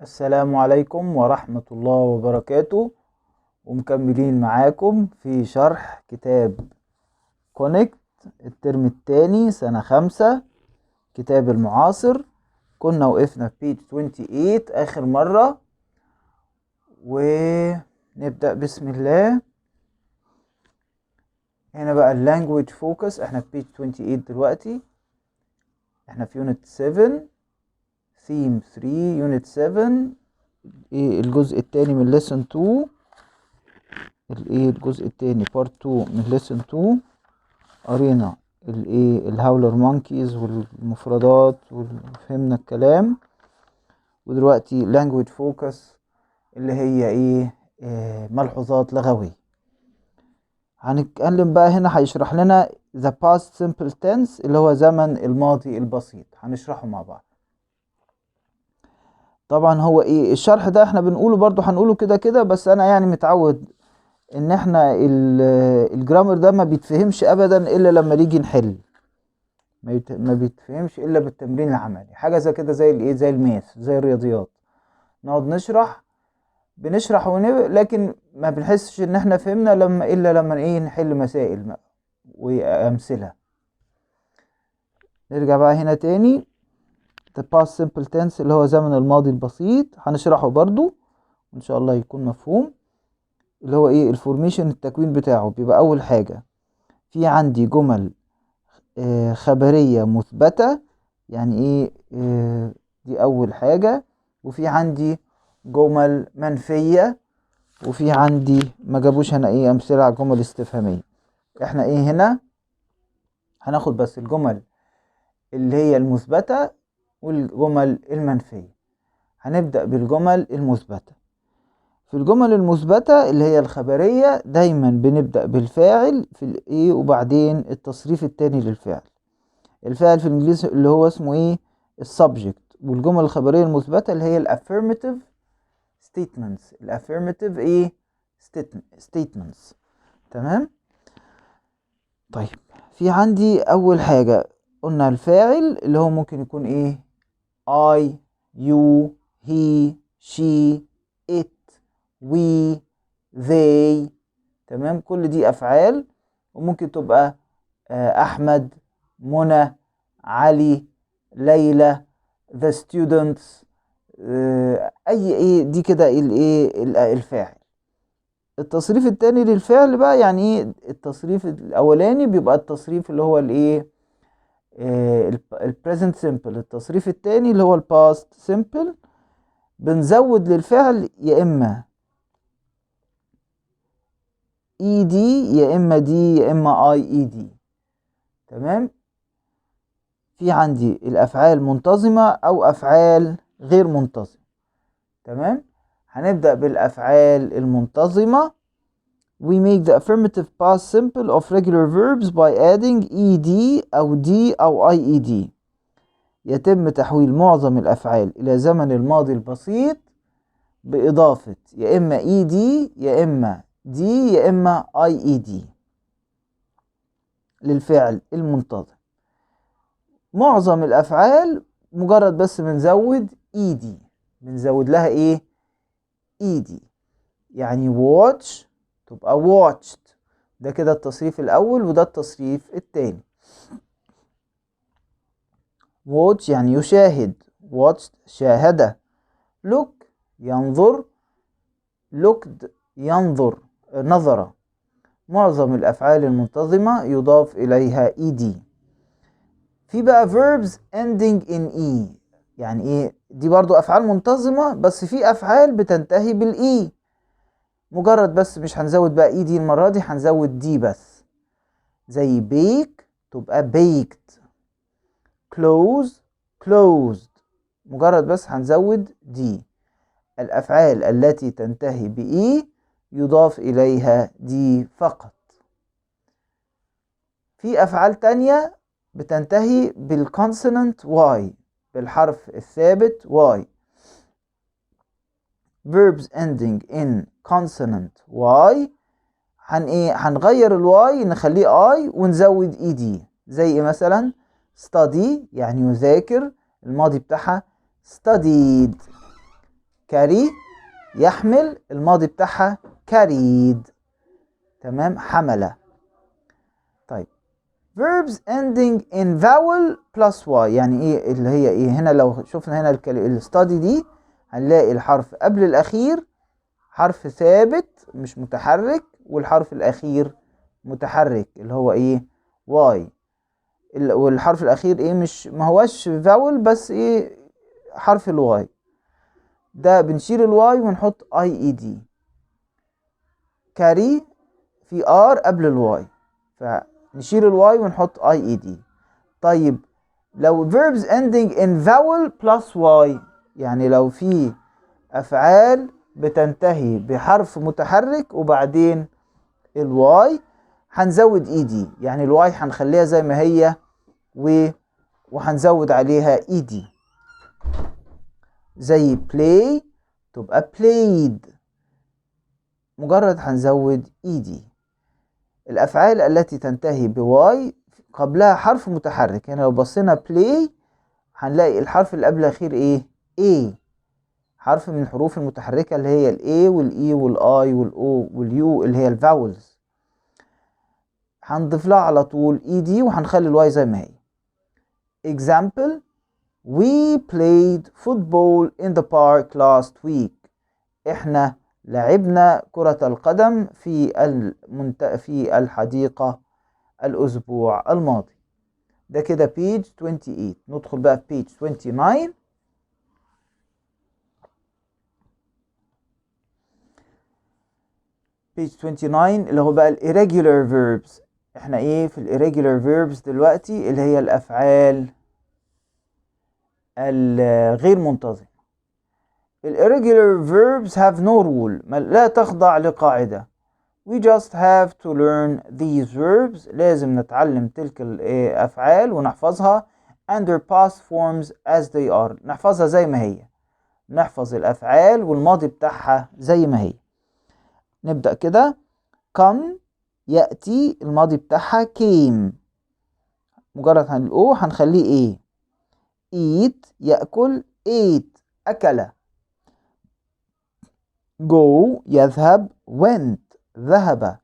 السلام عليكم ورحمة الله وبركاته. ومكملين معاكم في شرح كتاب كونكت الترم الثاني سنة 5 كتاب المعاصر. كنا وقفنا في بيج 28 آخر مرة، ونبدأ بسم الله. هنا بقى اللانجويج فوكس، احنا في بيج 28 دلوقتي، احنا في يونت 7 ثيم 3 يونت 7 الجزء الثاني من ليسن 2. الجزء التاني بارت 2 من ليسن 2. قرينا الهاولر مونكيز والمفردات وفهمنا الكلام. ودلوقتي لانجويج فوكس اللي هي ملحوظات لغوية. هنتكلم بقى هنا، هيشرح لنا the past simple tense اللي هو زمن الماضي البسيط، هنشرحه مع بعض. طبعا هو الشرح ده احنا بنقوله برضو، هنقوله كده كده، بس انا يعني متعود ان احنا الجرامر ده ما بيتفهمش ابدا الا لما نيجي نحل، ما بيتفهمش الا بالتمرين العملي. حاجه زي كده، زي زي الماث، زي الرياضيات، نقعد بنشرح لكن ما بنحسش ان احنا فهمنا الا لما نحل مسائل وامثله. نرجع بقى هنا تاني، the past simple tense اللي هو زمن الماضي البسيط، هنشرحه برضو ان شاء الله يكون مفهوم. اللي هو الفورميشن، التكوين بتاعه بيبقى اول حاجه في عندي جمل خبرية مثبتة، يعني دي أول حاجة. وفي عندي جمل منفية، وفي عندي ما جابوش هنا أمثلة على جمل استفهامية. احنا هنا هناخد بس الجمل اللي هي المثبتة والجمل المنفية. هنبدأ بالجمل المثبتة. في الجمل المثبتة اللي هي الخبرية دايما بنبدأ بالفاعل في وبعدين التصريف التاني للفعل. الفاعل في الانجليزي اللي هو اسمه السبجكت. والجمل الخبريه المثبته اللي هي الافيرماتيف ستيتمنتس. الافيرماتيف ستيتمنتس. تمام. طيب، في عندي اول حاجه قلنا الفاعل اللي هو ممكن يكون I you he she it we they. تمام، كل دي افعال، وممكن تبقى احمد، منى، علي، ليلى، the students. دي كده الفاعل. التصريف التاني للفعل بقى يعني التصريف الاولاني بيبقى التصريف اللي هو البريزنت سيمبل. التصريف التاني اللي هو الباست سيمبل، بنزود للفعل يا اما دي يا اما دي يا اما دي. تمام. في عندي الافعال منتظمة او افعال غير منتظمة. تمام. هنبدأ بالافعال المنتظمة. we make the affirmative past simple of regular verbs by adding ed او d او ied. يتم تحويل معظم الافعال الى زمن الماضي البسيط باضافة يا اما ed يا اما d يا اما ied للفعل المنتظم. معظم الافعال مجرد بس بنزود بنزود لها يعني watch تبقى watched. ده كده التصريف الاول، وده التصريف التاني. watch يعني يشاهد، watched شاهد. look ينظر، looked ينظر، نظر. معظم الافعال المنتظمة يضاف اليها ed. في بقى verbs ending in يعني دي برضو افعال منتظمة، بس في افعال بتنتهي بالاي. مجرد بس مش هنزود بقى دي المرة دي، هنزود دي بس. زي bake تبقى baked، close closed. مجرد بس هنزود دي. الافعال التي تنتهي بإي يضاف اليها دي فقط. في افعال تانية بتنتهي بالكونسونانت واي، بالحرف الثابت y. verbs ending in consonant y هنغير الواي نخليه I ونزود ed. زي مثلا study يعني يذاكر، الماضي بتاعها studied. carry يحمل، الماضي بتاعها carried. تمام، حمل. طيب verbs ending in vowel plus y يعني ايه اللي هي ايه؟ هنا لو شفنا هنا الستادي دي هنلاقي الحرف قبل الاخير حرف ثابت مش متحرك، والحرف الاخير متحرك اللي هو ايه؟ y. والحرف الاخير ايه؟ مش ما هوش vowel بس ايه؟ حرف الواي ده بنشيل الواي ونحط اي اي دي. كاري في ار قبل الواي فنشيل الواي ونحط اي اي دي. طيب لو verbs ending in vowel plus y يعني لو في افعال بتنتهي بحرف متحرك وبعدين الواي هنزود اي دي، يعني الواي هنخليها زي ما هي وهنزود عليها اي دي. زي play تبقى played، مجرد هنزود اي دي. الافعال التي تنتهي بواي قبلها حرف متحرك، يعني لو بصينا play هنلاقي الحرف اللي قبل الاخير ايه؟ A، حرف من الحروف المتحركة اللي هي الاي والاي والاي والاو واليو اللي هي الفاولز، هنضيف لها على طول اي دي وهنخلي الواي زي ما هي. example we played football in the park last week. احنا لعبنا كرة القدم في الحديقة الأسبوع الماضي. ده كده page 28. ندخل بقى في page 29. page 29 اللي هو بقى ال irregular verbs. احنا ايه في ال irregular verbs دلوقتي؟ اللي هي الأفعال الغير منتظمة. ال irregular verbs have no rule، لا تخضع لقاعدة. We just have to learn these verbs. لازم نتعلم تلك الأفعال ونحفظها under past forms as they are. نحفظها زي ما هي، نحفظ الأفعال والماضي بتاعها زي ما هي. نبدأ كده. come يأتي، الماضي بتاعها came، مجرد هنقوله هنخليه ايه؟ eat يأكل ate أكل. go يذهب went ذهب.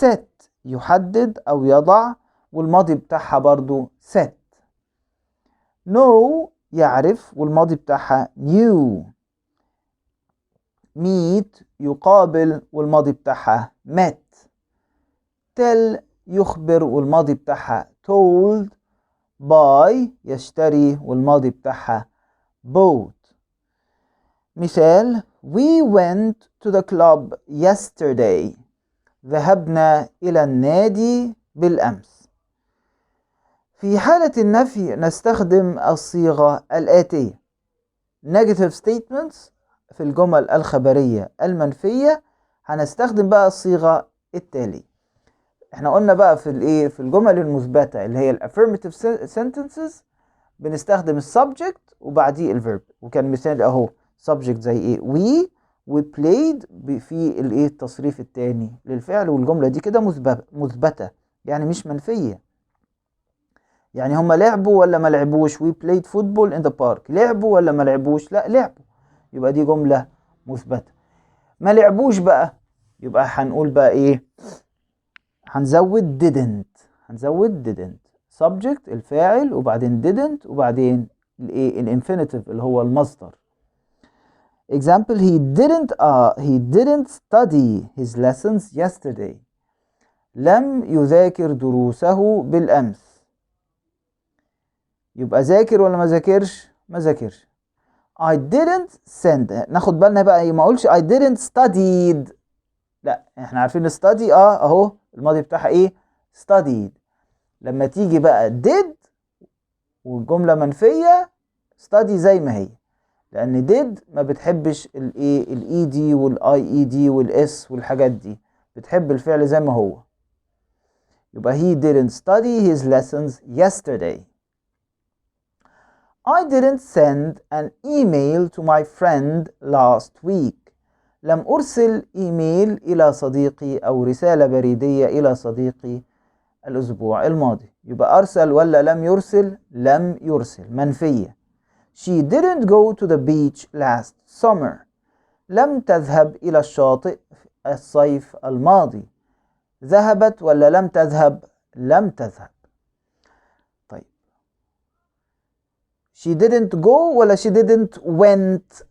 set يحدد أو يضع، والماضي بتاعها برضو set. know يعرف، والماضي بتاعها knew. meet يقابل، والماضي بتاعها met. tell يخبر، والماضي بتاعها told. buy يشتري، والماضي بتاعها bought. مثال we went to the club yesterday. ذهبنا إلى النادي بالأمس. في حالة النفي نستخدم الصيغة الآتية: negative statements في الجمل الخبرية المنفية هنستخدم بقى الصيغة التالية. احنا قلنا بقى في الجمل المثبتة اللي هي affirmative sentences بنستخدم subject وبعديه الverb. وكان مثال اهو subject زي ايه؟ we played في التصريف الثاني للفعل، والجملة دي كده مثبتة يعني مش منفية. يعني هم لعبوا ولا ما لعبوش؟ we played football in the park. لعبوا ولا ما لعبوش؟ لا لعبوا، يبقى دي جملة مثبتة. ما لعبوش بقى يبقى هنقول بقى ايه؟ هنزود didn't subject الفاعل، وبعدين didn't، وبعدين الايه؟ الانفينيتيف اللي هو المصدر. example he didn't study his lessons yesterday. لم يذاكر دروسه بالأمس. يبقى ذاكر ولا ما ذاكرش؟ ما ذاكرش. I didn't send. ناخد بالنا بقى ما اقولش I didn't studied، لا احنا عارفين study اهو الماضي بتاعها ايه؟ studied. لما تيجي بقى did والجملة منفية study زي ما هي، لان did ما بتحبش الاي دي والاي اي دي والاس والحاجات دي، بتحب الفعل زي ما هو. يبقى he didn't study his lessons yesterday. I didn't send an email to my friend last week. لم أرسل إيميل إلى صديقي أو رسالة بريدية إلى صديقي الأسبوع الماضي. يبقى أرسل ولا لم يرسل؟ لم يرسل، منفية. She didn't go to the beach last summer. لم تذهب إلى الشاطئ الصيف الماضي. ذهبت ولا لم تذهب؟ لم تذهب. طيب she didn't go ولا she didn't went؟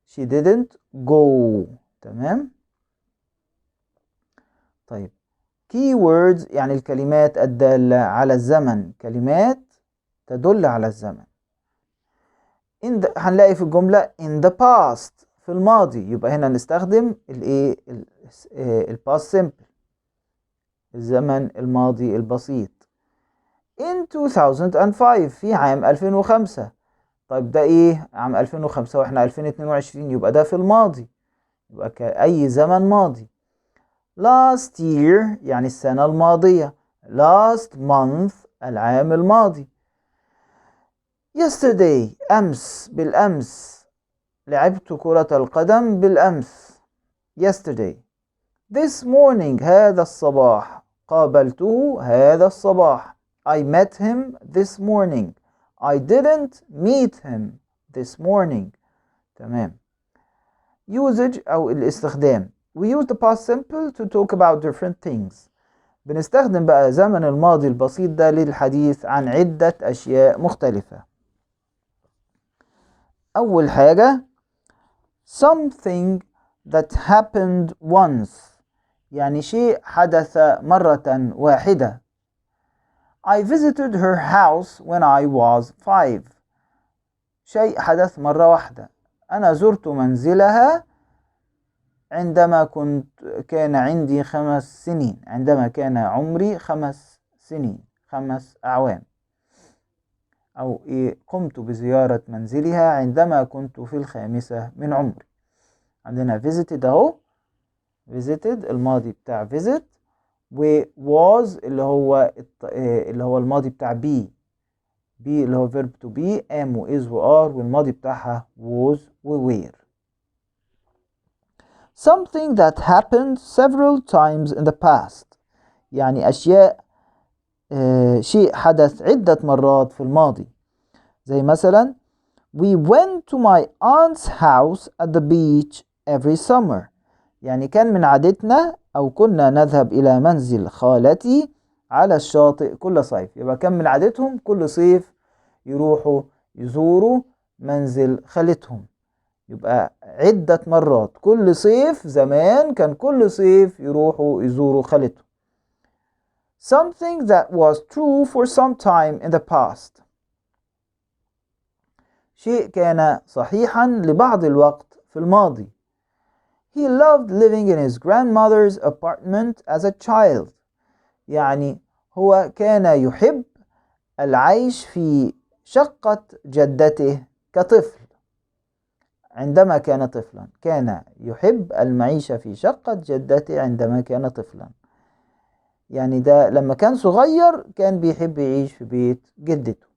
she didn't go. تمام. طيب keywords يعني الكلمات الدالة على الزمن، كلمات تدل على الزمن. هنلاقي في الجملة in the past في الماضي، يبقى هنا نستخدم الايه الباست simple، الزمن الماضي البسيط. in 2005 في عام 2005. طيب ده ايه عام 2005 واحنا 2022، يبقى ده في الماضي، يبقى كأي زمن ماضي. last year يعني السنة الماضية. last month العام الماضي. yesterday أمس، بالأمس، لعبت كرة القدم بالأمس. yesterday. this morning هذا الصباح، قابلته هذا الصباح. I met him this morning. I didn't meet him this morning. تمام. usage أو الاستخدام. We use the past simple to talk about different things. بنستخدم بقى زمن الماضي البسيط ده للحديث عن عدة أشياء مختلفة. أول حاجة something that happened once، يعني شيء حدث مرة واحدة. I visited her house when I was 5. شيء حدث مرة واحدة. أنا زرت منزلها عندما كان عندي 5 سنين، عندما كان عمري 5 سنين، 5 أعوام. أو قمت بزيارة منزلها عندما كنت في 5 من عمري. عندنا visited أهو، visited الماضي بتاع visit، و was اللي هو الماضي بتاع be اللي هو verb to be، am و is و are، والماضي بتاعها was و were. something that happened several times in the past، يعني أشياء شيء حدث عدة مرات في الماضي. زي مثلا we went to my aunt's house at the beach every summer، يعني كان من عادتنا أو كنا نذهب إلى منزل خالتي على الشاطئ كل صيف. يبقى كان من عادتهم كل صيف يروحوا يزوروا منزل خالتهم، يبقى عدة مرات، كل صيف. زمان كان كل صيف يروحوا يزوروا خالتهم. something that was true for some time in the past، شيء كان صحيحا لبعض الوقت في الماضي. he loved living in his grandmother's apartment as a child، يعني هو كان يحب العيش في شقة جدته كطفل. عندما كان طفلا كان يحب المعيشة في شقة جدته عندما كان طفلا، يعني ده لما كان صغير كان بيحب يعيش في بيت جدته.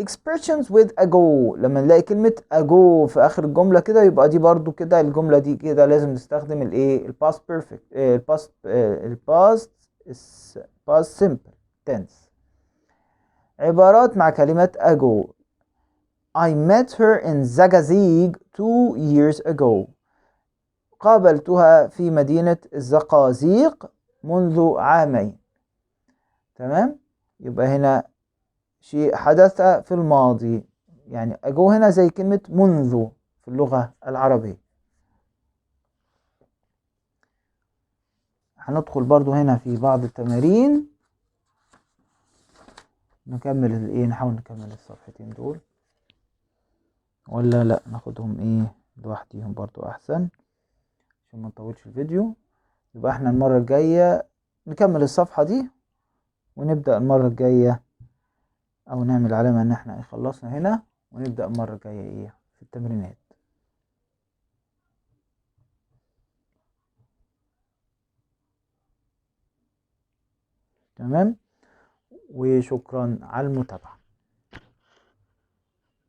expressions with ago، لما نلاقي كلمة ago في آخر الجملة كده يبقى دي برضو كده، الجملة دي كده لازم نستخدم الباست بيرفكت، الباست simple tense. عبارات مع كلمة ago. I met her in Zagazig 2 years ago. قابلتها في مدينة الزقازيق منذ عامين. تمام. يبقى هنا شيء حدث في الماضي، يعني ago هنا زي كلمة منذ في اللغة العربية. هندخل برضو هنا في بعض التمارين، نكمل نحاول نكمل الصفحتين دول، ولا لا ناخدهم لوحديهم برضو احسن عشان ما نطولش الفيديو. يبقى احنا المرة الجاية نكمل الصفحة دي، ونبدأ المرة الجاية او نعمل علامة ان احنا خلصنا هنا، ونبدأ المرة الجاية في التمرينات. تمام، وشكرا على المتابعة.